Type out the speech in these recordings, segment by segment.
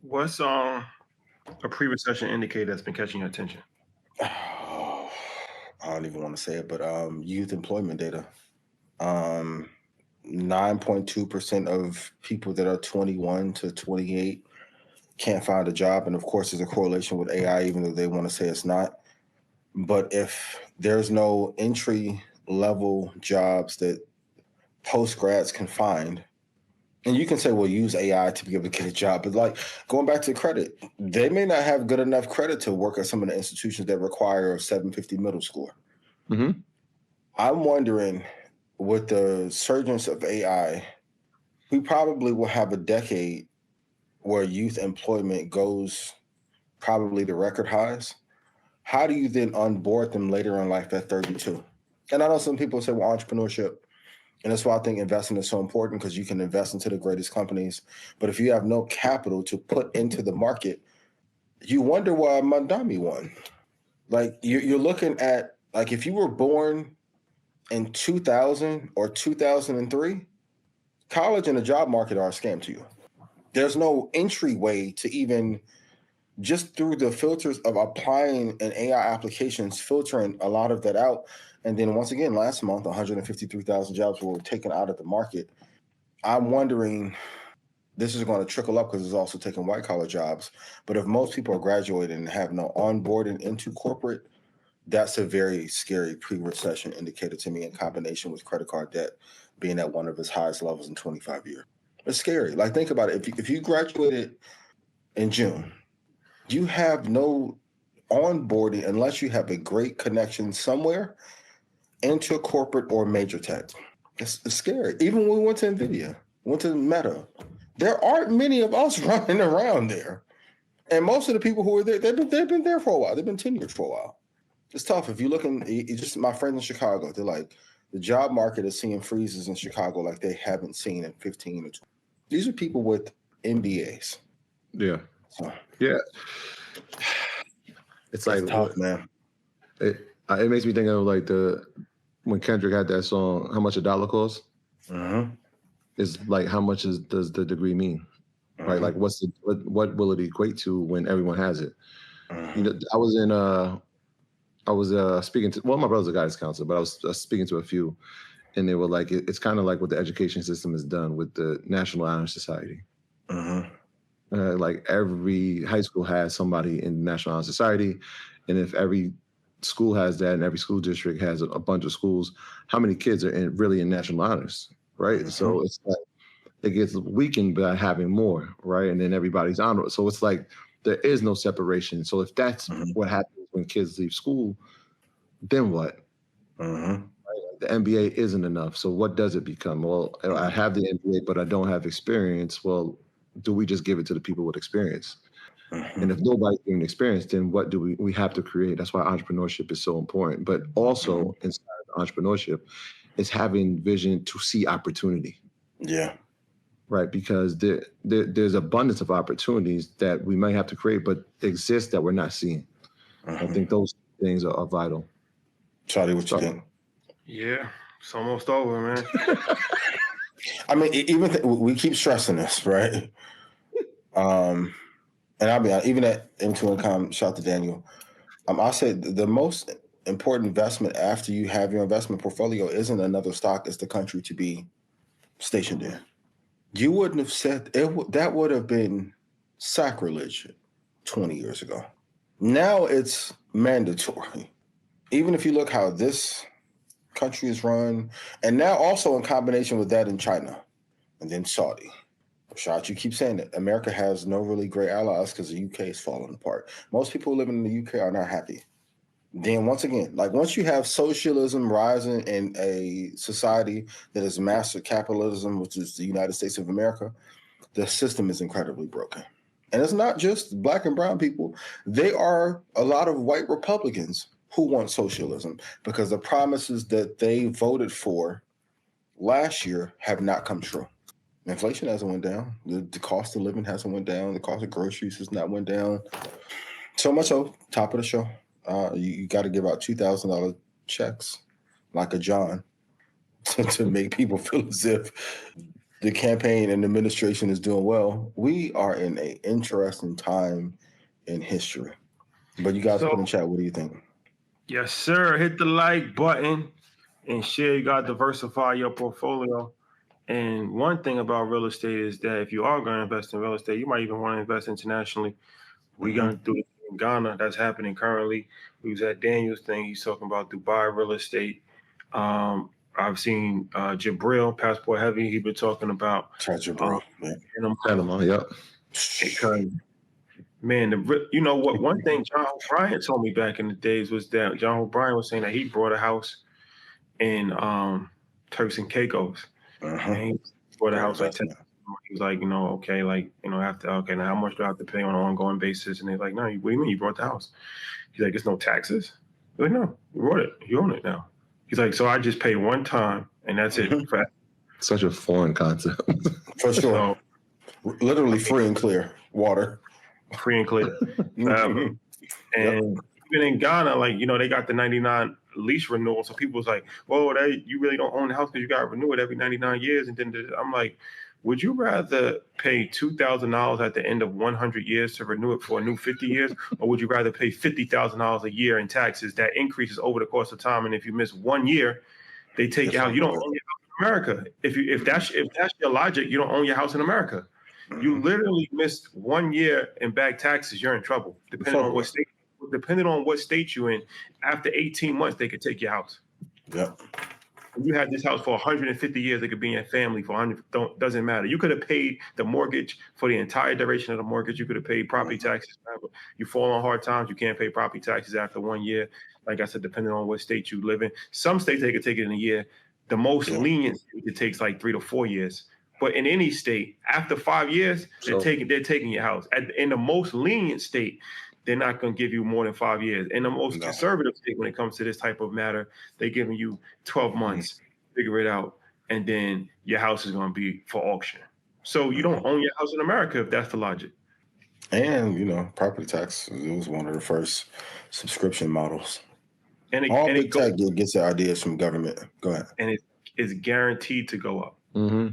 What's a pre-recession indicator that's been catching your attention? Oh, I don't even want to say it, but youth employment data. Um, 9.2% of people that are 21 to 28 can't find a job. And of course, there's a correlation with AI, even though they want to say it's not. But if there's no entry level jobs that post grads can find, and you can say, well, use AI to be able to get a job, but like going back to credit, they may not have good enough credit to work at some of the institutions that require a 750 middle score. Mm-hmm. I'm wondering, with the surgence of AI, we probably will have a decade where youth employment goes probably to record highs. How do you then onboard them later in life at 32? And I know some people say, well, entrepreneurship. And that's why I think investing is so important, because you can invest into the greatest companies. But if you have no capital to put into the market, you wonder why Mandami won. Like you're looking at, like, if you were born in 2000 or 2003, college and the job market are a scam to you. There's no entryway to even, just through the filters of applying an AI applications, filtering a lot of that out. And then once again, last month, 153,000 jobs were taken out of the market. I'm wondering, this is going to trickle up because it's also taking white collar jobs. But if most people are graduating and have no onboarding into corporate, that's a very scary pre-recession indicator to me, in combination with credit card debt being at one of its highest levels in 25 years. It's scary. Like, think about it. If you graduated in June, you have no onboarding unless you have a great connection somewhere into corporate or major tech. It's scary. Even when we went to NVIDIA, went to Meta, there aren't many of us running around there. And most of the people who are there, they've been there for a while. They've been tenured for a while. It's tough. If you look in, just my friends in Chicago, they're like, the job market is seeing freezes in Chicago like they haven't seen in 15 or 20. These are people with MBAs. Yeah. So, yeah. It's like, tough, man. It makes me think of like when Kendrick had that song, "How Much a Dollar Costs." Mm-hmm. Is like, how much does the degree mean, Mm-hmm. right? Like, what will it equate to when everyone has it? Mm-hmm. You know, I was speaking to, well, my brother's a guidance counselor, but I was speaking to a few, and they were like, it's kind of like what the education system has done with the National Honor Society. Mm-hmm. Like, every high school has somebody in the National Honor Society, and if every school has that and every school district has a bunch of schools, how many kids are really in national honors, right? Mm-hmm. So it's like, it gets weakened by having more, right? And then everybody's on. So it's like there is no separation. So if that's what happens when kids leave school, then what? Mm-hmm. Right? The MBA isn't enough. So what does it become? Well, I have the MBA, but I don't have experience. Well, do we just give it to the people with experience? Mm-hmm. And if nobody's giving experience, then what do we have to create? That's why entrepreneurship is so important. But also inside of entrepreneurship is having vision to see opportunity. Yeah. Right, because there's abundance of opportunities that we might have to create, but exist that we're not seeing. I think those things are vital. Charlie, what you think? Yeah, it's almost over, man. I mean, we keep stressing this, right? And I'll be honest, even at M2 Income, shout out to Daniel. I'll say the most important investment after you have your investment portfolio isn't another stock; it's the country to be stationed in. You wouldn't have said it. That would have been sacrilege 20 years ago. Now it's mandatory. Even if you look how this country is run, and now also in combination with that in China, and then Saudi. Rashad, you keep saying it. America has no really great allies because the UK is falling apart. Most people living in the UK are not happy. Then once again, like, once you have socialism rising in a society that is master capitalism, which is the United States of America, the system is incredibly broken. And it's not just black and brown people. They are a lot of white Republicans who want socialism because the promises that they voted for last year have not come true. Inflation hasn't went down. The cost of living hasn't went down. The cost of groceries has not went down. So much so, top of the show, you got to give out $2,000 checks like a John to make people feel as if the campaign and administration is doing well. We are in an interesting time in history. But you guys So, put in chat, what do you think? yes, sir. Hit the like button and share. You got to diversify your portfolio. And one thing about real estate is that if you are going to invest in real estate, you might even want to invest internationally. We're going to do it in Ghana. That's happening currently. We was at Daniel's thing. He's talking about Dubai real estate. I've seen Jabril, Passport Heavy. He's been talking about Jabril, Panama, yep. because, man, you know what? One thing John O'Brien told me back in the days was that John O'Brien was saying that he bought a house in Turks and Caicos. And he bought a house like 10. He was like, okay, like, after, okay, now how much do I have to pay on an ongoing basis? And they're like, no, what do you mean you bought the house? He's like, it's no taxes. He's like, no, you bought it. You own it now. He's like, so I just pay one time and that's it. Such a foreign concept. For sure. So, literally free and clear water. Free and clear. And even in Ghana, like, they got the 99 lease renewal. So people was like, whoa, you really don't own the house because you got to renew it every 99 years. And then I'm like, would you rather pay $2,000 at the end of 100 years to renew it for a new 50 years? Or would you rather pay $50,000 a year in taxes that increases over the course of time? And if you miss 1 year, they take you out. You don't own your house in America. If that's your logic, you don't own your house in America. You literally missed 1 year in back taxes, you're in trouble. Depending on what state you're in, after 18 months, they could take your house. Yep. If you had this house for 150 years, it could be in your family for 100. Doesn't matter. You could have paid the mortgage for the entire duration of the mortgage. You could have paid property taxes. You fall on hard times, you can't pay property taxes after 1 year. Like I said, depending on what state you live in. Some states, they could take it in a year. The most lenient, it takes like 3 to 4 years. But in any state, after 5 years, they're taking your house. In the most lenient state, they're not going to give you more than 5 years. In the most conservative state, when it comes to this type of matter, they're giving you 12 months, figure it out, and then your house is going to be for auction. So you don't own your house in America if that's the logic. And, property tax, it was one of the first subscription models. All big tech gets their ideas from government. Go ahead. And it's guaranteed to go up. Mm-hmm.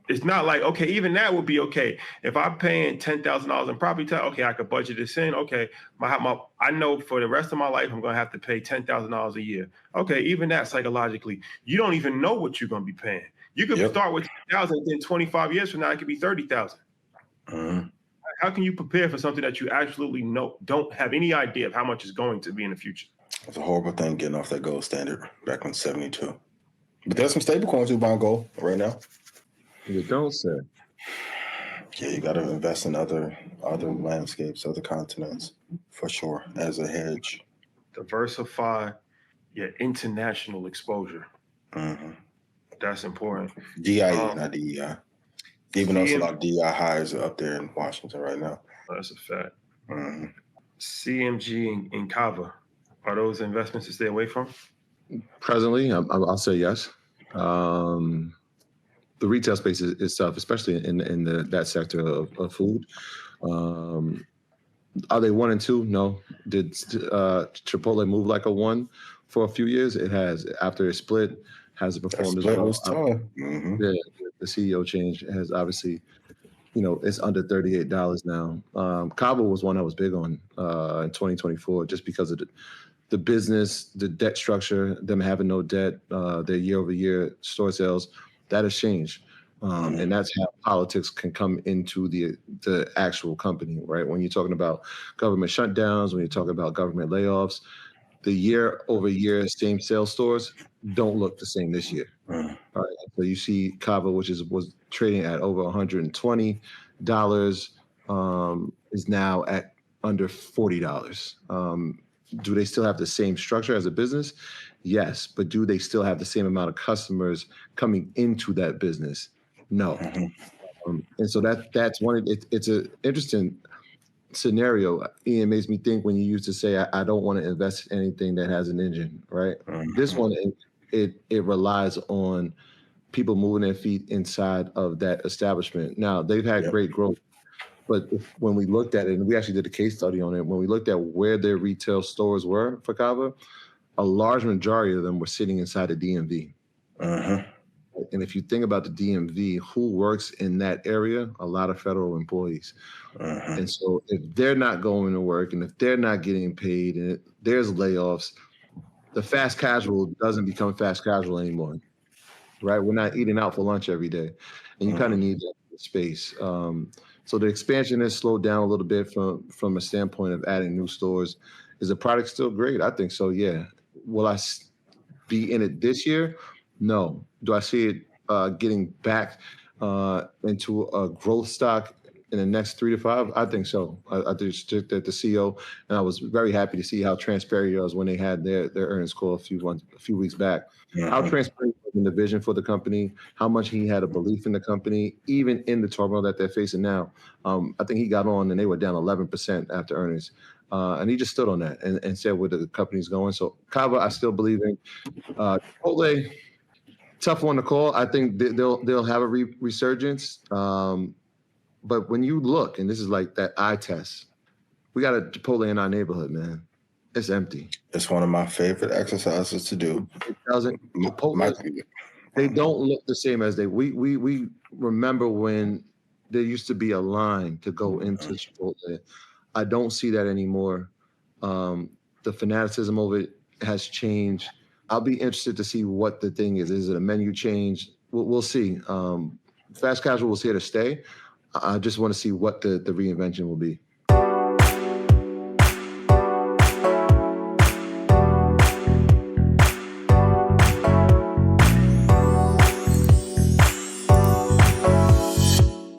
It's not like, okay, even that would be okay. If I'm paying $10,000 in property tax, okay, I could budget this in. Okay, I know for the rest of my life, I'm going to have to pay $10,000 a year. Okay, even that psychologically, you don't even know what you're going to be paying. You could start with $10,000, and then 25 years from now, it could be $30,000. Mm-hmm. How can you prepare for something that you absolutely don't have any idea of how much it's going to be in the future? It's a horrible thing getting off that gold standard back in 72. But there's some stable coins who buy gold right now. You don't say. Yeah, you got to invest in other landscapes, other continents, for sure, as a hedge. Diversify your international exposure. Mm-hmm. That's important. DIE, not DEI. Even though a lot of DEI hires are up there in Washington right now. That's a fact. Mm-hmm. CMG and Kava, are those investments to stay away from? Presently, I'll say yes. The retail space itself, especially in that sector of food, are they 1 and 2? No. Did Chipotle move like a 1 for a few years? It has. After it split, has it performed as well? Mm-hmm. Yeah, the CEO change has obviously, it's under $38 now. Cabo was one I was big on in 2024, just because of the business, the debt structure, them having no debt, their year-over-year store sales. That has changed. And that's how politics can come into the actual company, right? When you're talking about government shutdowns, when you're talking about government layoffs, the year-over-year same sales stores don't look the same this year. All right. So you see Cava, which was trading at over $120, is now at under $40. Do they still have the same structure as a business? Yes, but do they still have the same amount of customers coming into that business? No. And so that's one. It's an interesting scenario. Ian, makes me think when you used to say, I don't want to invest in anything that has an engine, right? This one, it relies on people moving their feet inside of that establishment. Now, they've had great growth, but when we looked at it, and we actually did a case study on it, when we looked at where their retail stores were for Cava, a large majority of them were sitting inside the DMV. And if you think about the DMV, who works in that area? A lot of federal employees. And so if they're not going to work and if they're not getting paid and there's layoffs, the fast casual doesn't become fast casual anymore, right? We're not eating out for lunch every day. And you kind of need that space. So the expansion has slowed down a little bit from a standpoint of adding new stores. Is the product still great? I think so, yeah. Will I be in it this year? No. Do I see it getting back into a growth stock in the next 3 to 5? I think so. I just looked at the CEO, and I was very happy to see how transparent he was when they had their earnings call a few weeks back. How transparent was in the vision for the company, how much he had a belief in the company, even in the turmoil that they're facing now. I think he got on and they were down 11% after earnings. And he just stood on that and said where the company's going. So Kava, I still believe in. Chipotle, tough one to call. I think they'll have a resurgence. But when you look, and this is like that eye test, we got a Chipotle in our neighborhood, man. It's empty. It's one of my favorite exercises to do. It doesn't. Chipotle, they don't look the same as we remember when there used to be a line to go into Chipotle. I don't see that anymore. The fanaticism of it has changed. I'll be interested to see what the thing is. Is it a menu change? We'll see. Fast casual was here to stay. I just want to see what the reinvention will be.